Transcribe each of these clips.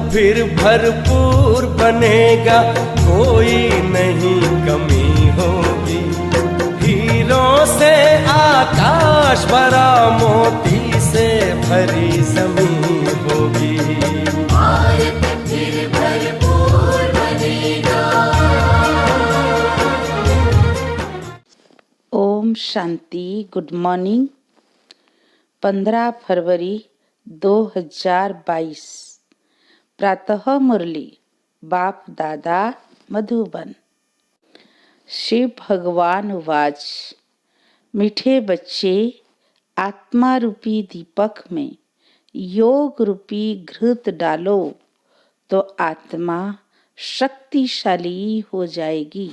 फिर भरपूर बनेगा, कोई नहीं कमी होगी। हीरों से आकाश भरा, मोती से भरी जमीन होगी। भारत फिर भरपूर बनेगा। ओम शांति। Good morning. 15 फरवरी 2022। प्रातः मुरली बाप दादा मधुबन। शिव भगवान उवाच, मीठे बच्चे, आत्मा रूपी दीपक में योग रूपी घृत डालो तो आत्मा शक्तिशाली हो जाएगी।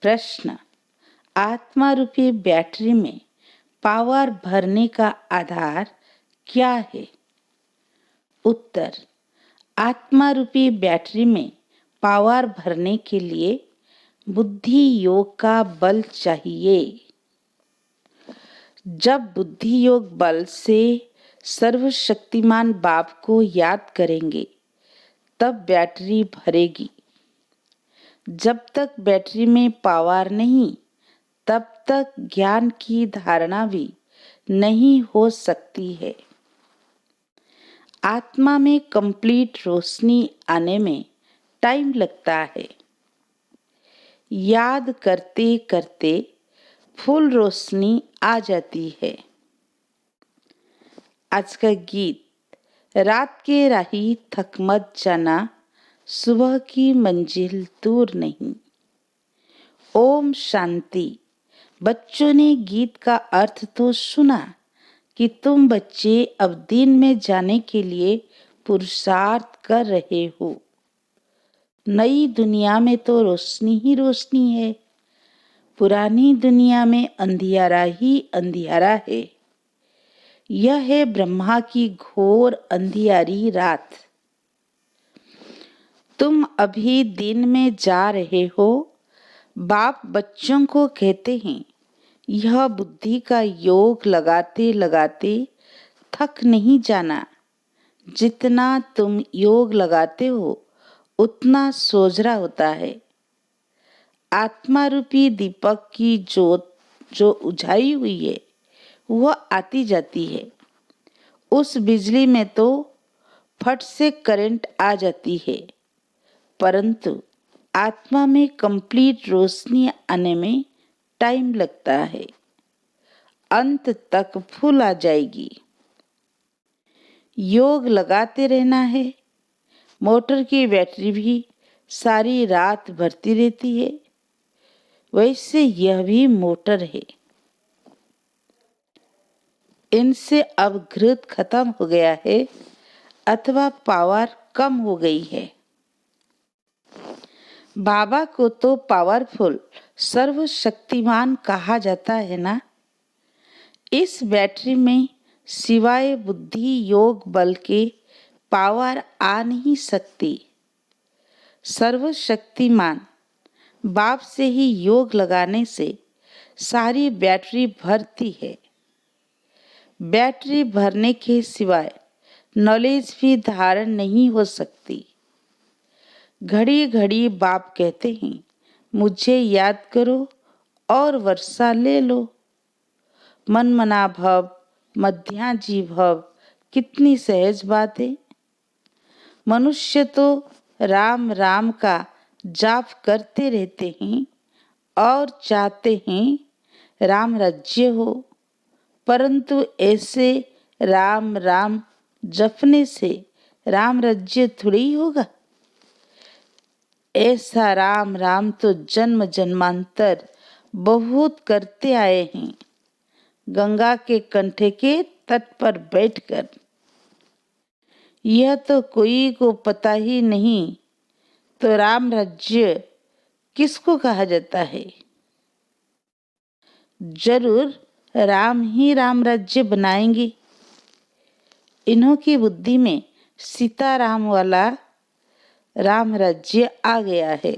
प्रश्न, आत्मा रूपी बैटरी में पावर भरने का आधार क्या है? उत्तर, आत्मा रूपी बैटरी में पावर भरने के लिए बुद्धि योग का बल चाहिए। जब बुद्धि योग बल से सर्वशक्तिमान बाप को याद करेंगे तब बैटरी भरेगी। जब तक बैटरी में पावर नहीं तब तक ज्ञान की धारणा भी नहीं हो सकती है। आत्मा में कंप्लीट रोशनी आने में टाइम लगता है। याद करते करते फुल रोशनी आ जाती है। आज का गीत, रात के राही थक मत जाना, सुबह की मंजिल दूर नहीं। ओम शांति। बच्चों ने गीत का अर्थ तो सुना कि तुम बच्चे अब दिन में जाने के लिए पुरुषार्थ कर रहे हो। नई दुनिया में तो रोशनी ही रोशनी है, पुरानी दुनिया में अंधियारा ही अंधियारा है। यह है ब्रह्मा की घोर अंधियारी रात। तुम अभी दिन में जा रहे हो। बाप बच्चों को कहते हैं, यह बुद्धि का योग लगाते लगाते थक नहीं जाना। जितना तुम योग लगाते हो उतना सोझरा होता है। आत्मा रूपी दीपक की जोत जो उझाई हुई है वह आती जाती है। उस बिजली में तो फट से करंट आ जाती है, परंतु आत्मा में कंप्लीट रोशनी आने में टाइम लगता है। अंत तक फुल आ जाएगी। योग लगाते रहना है। मोटर की बैटरी भी सारी रात भरती रहती है, वैसे यह भी मोटर है। इनसे अब घृत खत्म हो गया है अथवा पावर कम हो गई है। बाबा को तो पावरफुल सर्वशक्तिमान कहा जाता है ना। इस बैटरी में सिवाय बुद्धि योग बल के पावर आ नहीं सकती। सर्वशक्तिमान बाप से ही योग लगाने से सारी बैटरी भरती है। बैटरी भरने के सिवाय नॉलेज भी धारण नहीं हो सकती। घड़ी घड़ी बाप कहते हैं, मुझे याद करो और वर्षा ले लो। मन मना भव, मध्याजी भव, कितनी सहज बात है। मनुष्य तो राम राम का जाप करते रहते हैं और चाहते हैं राम राज्य हो, परंतु ऐसे राम राम जपने से राम राज्य थोड़ी होगा। ऐसा राम राम तो जन्म जन्मांतर बहुत करते आए हैं, गंगा के कंठे के तट पर बैठकर। यह तो कोई को पता ही नहीं तो राम राज्य किसको कहा जाता है। जरूर राम ही राम राज्य बनाएंगे। इन्हों की बुद्धि में सीताराम वाला राम राज्य आ गया है।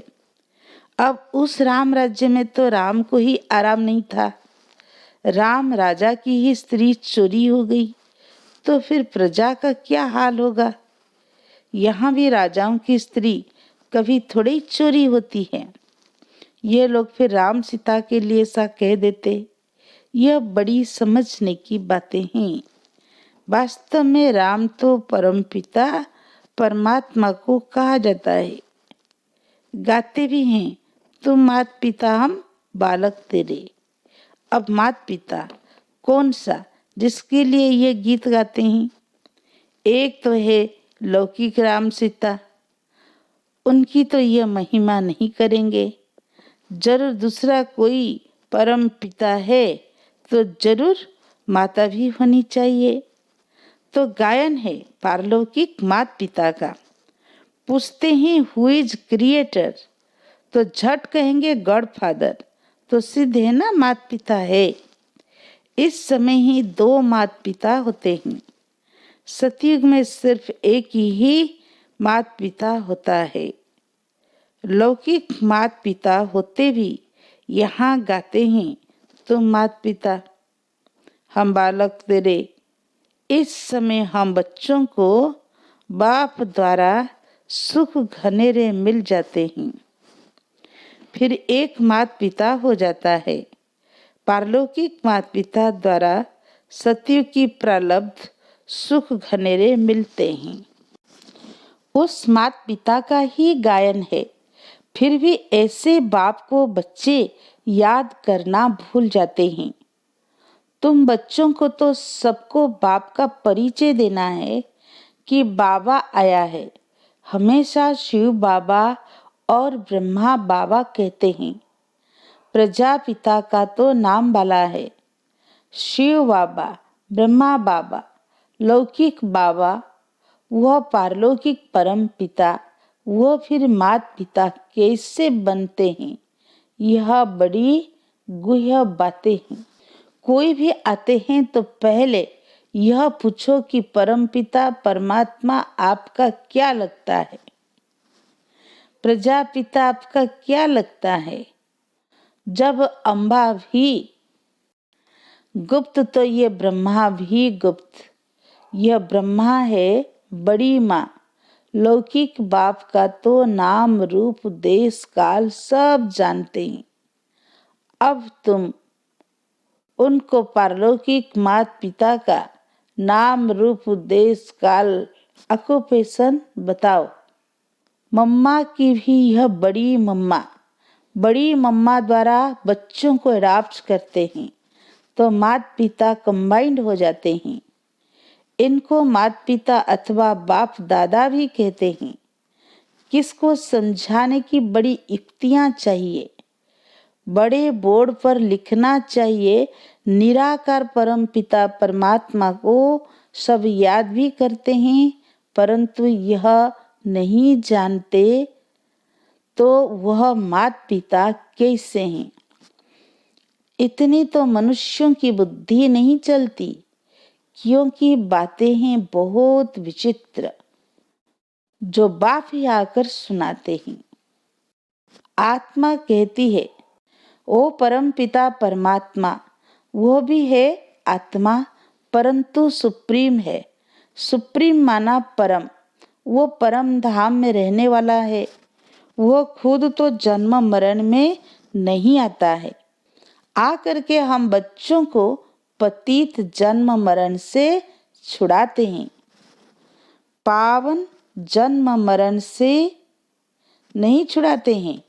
अब उस राम राज्य में तो राम को ही आराम नहीं था। राम राजा की ही स्त्री चोरी हो गई तो फिर प्रजा का क्या हाल होगा। यहाँ भी राजाओं की स्त्री कभी थोड़ी चोरी होती है। ये लोग फिर राम सीता के लिए ऐसा कह देते। यह बड़ी समझने की बातें हैं। वास्तव में राम तो परमपिता परमात्मा को कहा जाता है। गाते भी हैं, तुम मात पिता हम बालक तेरे। अब मात पिता कौन सा जिसके लिए ये गीत गाते हैं? एक तो है लौकिक राम सीता, उनकी तो यह महिमा नहीं करेंगे। जरूर दूसरा कोई परम पिता है तो जरूर माता भी होनी चाहिए। तो गायन है पारलौकिक मात पिता का। पूछते हैं हु इज क्रिएटर, तो झट कहेंगे गॉड फादर, तो सिद्ध है ना मात पिता है। इस समय ही दो मात पिता होते हैं। सतयुग में सिर्फ एक ही मात पिता होता है। लौकिक मात पिता होते भी यहाँ गाते हैं, तुम मात पिता हम बालक तेरे। इस समय हम बच्चों को बाप द्वारा सुख घनेरे मिल जाते हैं। फिर एक मात पिता हो जाता है। पारलौकिक मात पिता द्वारा सतयुग की प्रारब्ध सुख घनेरे मिलते हैं। उस मात पिता का ही गायन है। फिर भी ऐसे बाप को बच्चे याद करना भूल जाते हैं। तुम बच्चों को तो सबको बाप का परिचय देना है कि बाबा आया है। हमेशा शिव बाबा और ब्रह्मा बाबा कहते हैं। प्रजापिता का तो नाम वाला है। शिव बाबा, ब्रह्मा बाबा, लौकिक बाबा, वह पारलौकिक परम पिता, वह फिर मात पिता कैसे बनते हैं? यह बड़ी गुह्य बातें हैं। कोई भी आते हैं तो पहले यह पूछो कि परम पिता परमात्मा आपका क्या लगता है? प्रजापिता आपका क्या लगता है? जब अम्बा भी गुप्त तो ये ब्रह्मा भी गुप्त। यह ब्रह्मा है बड़ी माँ। लौकिक बाप का तो नाम रूप देश काल सब जानते हैं। अब तुम उनको पारलौकिक मात पिता का नाम रूप देश काल ऑक्यूपेशन बताओ। मम्मा की भी यह बड़ी मम्मा द्वारा बच्चों को अडॉप्ट करते हैं तो मात पिता कंबाइंड हो जाते हैं। इनको मात पिता अथवा बाप दादा भी कहते हैं। किसको समझाने की बड़ी युक्तियां चाहिए। बड़े बोर्ड पर लिखना चाहिए निराकार परम पिता परमात्मा को सब याद भी करते हैं, परंतु यह नहीं जानते तो वह मात पिता कैसे हैं। इतनी तो मनुष्यों की बुद्धि नहीं चलती, क्योंकि बातें हैं बहुत विचित्र जो बाप ही आकर सुनाते हैं। आत्मा कहती है ओ परम पिता परमात्मा, वो भी है आत्मा परंतु सुप्रीम है। सुप्रीम माना परम, वो परम धाम में रहने वाला है। वो खुद तो जन्म मरण में नहीं आता है। आकर के हम बच्चों को पतित जन्म मरण से छुड़ाते हैं। पावन जन्म मरण से नहीं छुड़ाते हैं,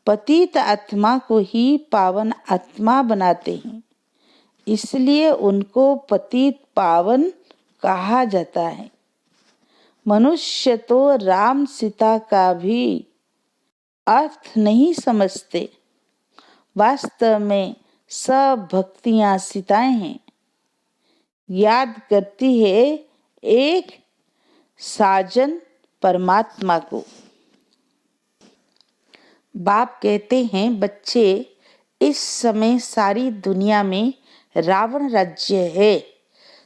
पतित आत्मा को ही पावन आत्मा बनाते हैं। इसलिए उनको पतित पावन कहा जाता है। मनुष्य तो राम सीता का भी अर्थ नहीं समझते। वास्तव में सब भक्तियां सीताएं हैं। याद करती है एक साजन परमात्मा को। बाप कहते हैं बच्चे, इस समय सारी दुनिया में रावण राज्य है।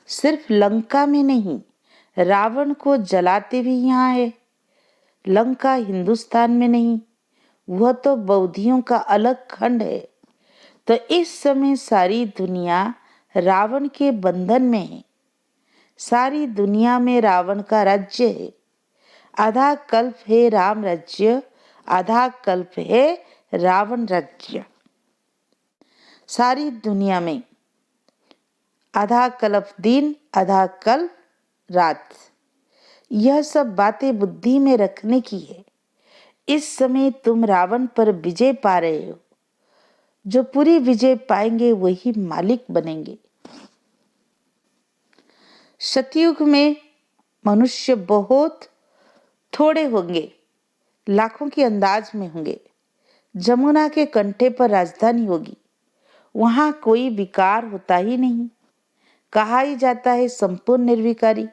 सिर्फ लंका में नहीं, रावण को जलाते भी यहाँ है। लंका हिंदुस्तान में नहीं, वह तो बौद्धियों का अलग खंड है। तो इस समय सारी दुनिया रावण के बंधन में है। सारी दुनिया में रावण का राज्य है। आधा कल्प है राम राज्य, आधा कल्प है रावण राज्य। सारी दुनिया में आधा कल्प दिन, आधा कल्प रात। यह सब बातें बुद्धि में रखने की है। इस समय तुम रावण पर विजय पा रहे हो। जो पूरी विजय पाएंगे वही मालिक बनेंगे। सतयुग में मनुष्य बहुत थोड़े होंगे, लाखों के अंदाज में होंगे। जमुना के कंठे पर राजधानी होगी। वहां कोई विकार होता ही नहीं। कहा ही जाता है संपूर्ण निर्विकारी।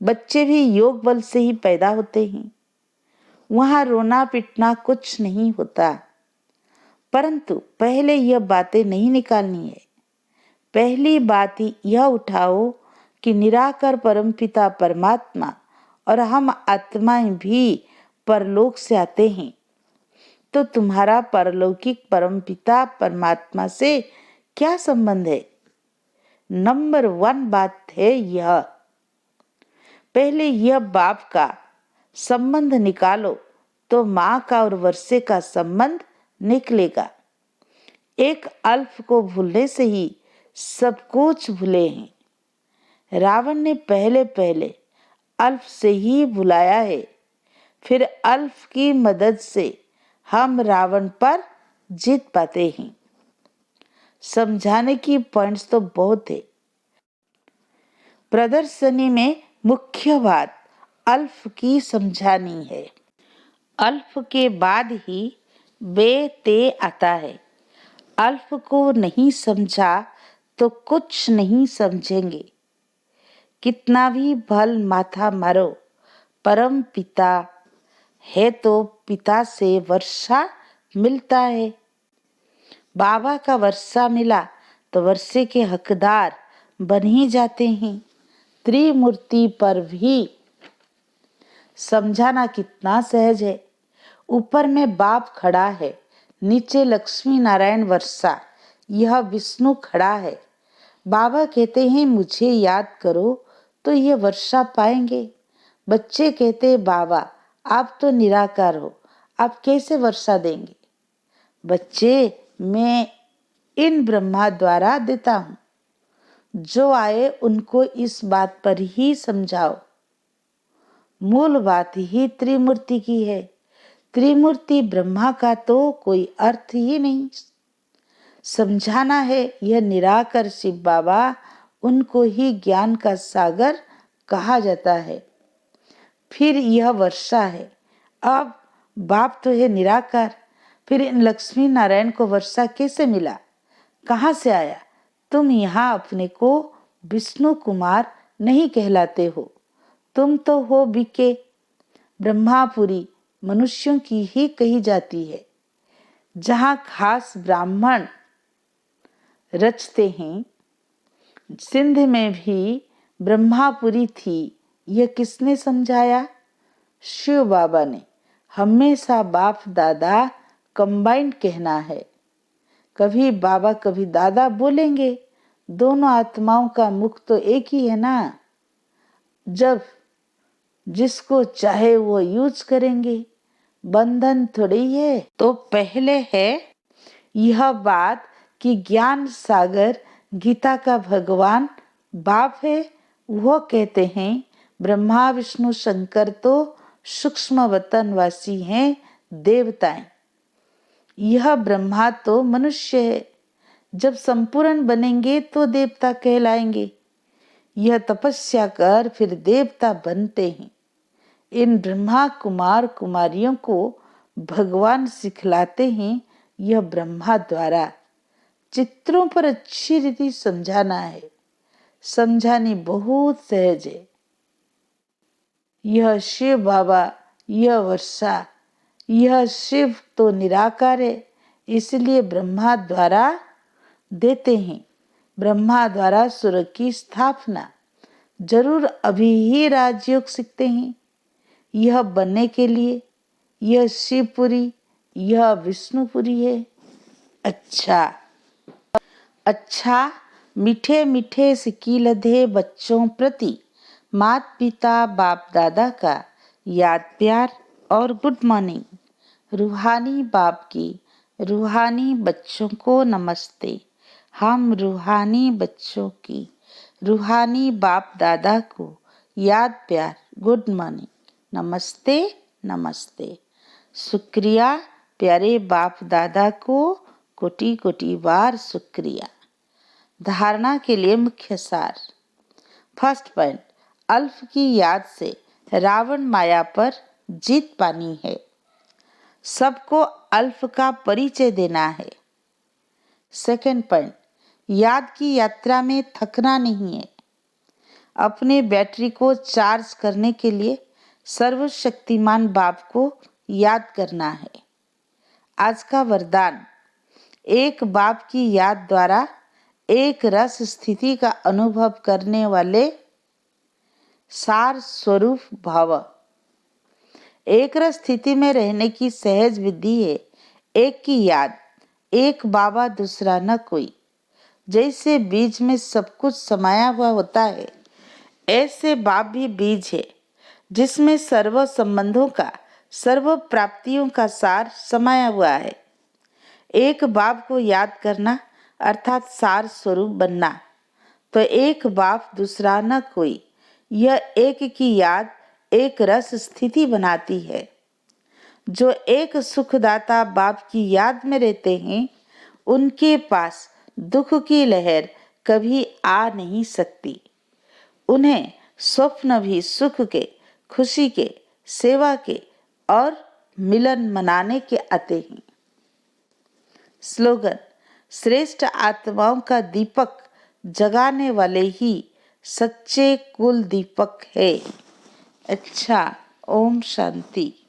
बच्चे भी योग बल से ही पैदा होते हैं। वहां रोना पिटना कुछ नहीं होता। परंतु पहले यह बातें नहीं निकालनी है। पहली बात यह उठाओ कि निराकार परमपिता परमात्मा और हम आत्माएं भी परलोक से आते हैं। तो तुम्हारा परलौकिक परमपिता परमात्मा से क्या संबंध है? नंबर 1 बात है यह। पहले यह बाप का संबंध निकालो तो माँ का और वर्षे का संबंध निकलेगा। एक अल्प को भूलने से ही सब कुछ भूले हैं। रावण ने पहले पहले अल्प से ही भुलाया है। फिर अल्प की मदद से हम रावण पर जीत पाते हैं। समझाने की पॉइंट्स तो बहुत है। प्रदर्शनी में मुख्य बात अल्प की समझानी है। अल्प के बाद ही बे ते आता है। अल्प को नहीं समझा तो कुछ नहीं समझेंगे। कितना भी भल माथा मारो, परम पिता है तो पिता से वर्षा मिलता है। बाबा का वर्षा मिला तो वर्षे के हकदार बन ही जाते हैं। त्रिमूर्ति पर भी समझाना कितना सहज है। ऊपर में बाप खड़ा है, नीचे लक्ष्मी नारायण वर्षा, यह विष्णु खड़ा है। बाबा कहते हैं मुझे याद करो तो ये वर्षा पाएंगे। बच्चे कहते बाबा आप तो निराकार हो, आप कैसे वर्षा देंगे? बच्चे मैं इन ब्रह्मा द्वारा देता हूँ। जो आए उनको इस बात पर ही समझाओ। मूल बात ही त्रिमूर्ति की है। त्रिमूर्ति ब्रह्मा का तो कोई अर्थ ही नहीं। समझाना है यह निराकार शिव बाबा, उनको ही ज्ञान का सागर कहा जाता है। फिर यह वर्षा है। अब बाप तो है निराकार, फिर इन लक्ष्मी नारायण को वर्षा कैसे मिला, कहाँ से आया? तुम यहाँ अपने को विष्णु कुमार नहीं कहलाते हो, तुम तो हो बीके। ब्रह्मापुरी मनुष्यों की ही कही जाती है। जहाँ खास ब्राह्मण रचते हैं। सिंध में भी ब्रह्मापुरी थी। यह किसने समझाया? शिव बाबा ने। हमेशा बाप दादा कंबाइंड कहना है। कभी बाबा कभी दादा बोलेंगे। दोनों आत्माओं का मुख तो एक ही है ना। जब जिसको चाहे वो यूज करेंगे, बंधन थोड़ी है। तो पहले है यह बात कि ज्ञान सागर गीता का भगवान बाप है। वो कहते हैं ब्रह्मा विष्णु शंकर तो सूक्ष्म वतनवासी हैं, देवताएं। यह ब्रह्मा तो मनुष्य है। जब संपूर्ण बनेंगे तो देवता कहलाएंगे। यह तपस्या कर फिर देवता बनते हैं। इन ब्रह्मा कुमार कुमारियों को भगवान सिखलाते हैं। यह ब्रह्मा द्वारा चित्रों पर अच्छी रीति समझाना है। समझानी बहुत सहज है। यह शिव बाबा, यह वर्षा, यह शिव तो निराकार है, इसलिए ब्रह्मा द्वारा देते हैं। ब्रह्मा द्वारा स्वर्ग की स्थापना। जरूर अभी ही राजयोग सीखते हैं। यह बनने के लिए यह शिवपुरी, यह विष्णुपुरी है। अच्छा मीठे मीठे सिकी लधे बच्चों प्रति मात पिता बाप दादा का याद प्यार और गुड मॉर्निंग। रूहानी बाप की रूहानी बच्चों को नमस्ते। हम रूहानी बच्चों की रूहानी बाप दादा को याद प्यार गुड मॉर्निंग, नमस्ते नमस्ते। शुक्रिया प्यारे बाप दादा को कोटि कोटि बार शुक्रिया। धारणा के लिए मुख्य सार। फर्स्ट पॉइंट, अल्फ की याद से रावण माया पर जीत पानी है। सबको अल्फ का परिचय देना है। सेकंड पॉइंट, याद की यात्रा में थकना नहीं है। अपने बैटरी को चार्ज करने के लिए सर्वशक्तिमान बाप को याद करना है। आज का वरदान, एक बाप की याद द्वारा एक रस स्थिति का अनुभव करने वाले सार स्वरूप भव। एक रस स्थिति में रहने की सहज विधि है एक की याद, एक बाबा दूसरा न कोई। जैसे बीज में सब कुछ समाया हुआ होता है, ऐसे बाप भी बीज है जिसमें सर्व संबंधों का, सर्व प्राप्तियों का सार समाया हुआ है। एक बाप को याद करना अर्थात सार स्वरूप बनना। तो एक बाप दूसरा न कोई, यह एक की याद एक रस स्थिति बनाती है। जो एक सुखदाता बाप की याद में रहते हैं, उनके पास दुख की लहर कभी आ नहीं सकती। उन्हें स्वप्न भी सुख के, खुशी के, सेवा के और मिलन मनाने के आते हैं। स्लोगन, श्रेष्ठ आत्माओं का दीपक जगाने वाले ही सच्चे कुल दीपक है। अच्छा, ओम शांति।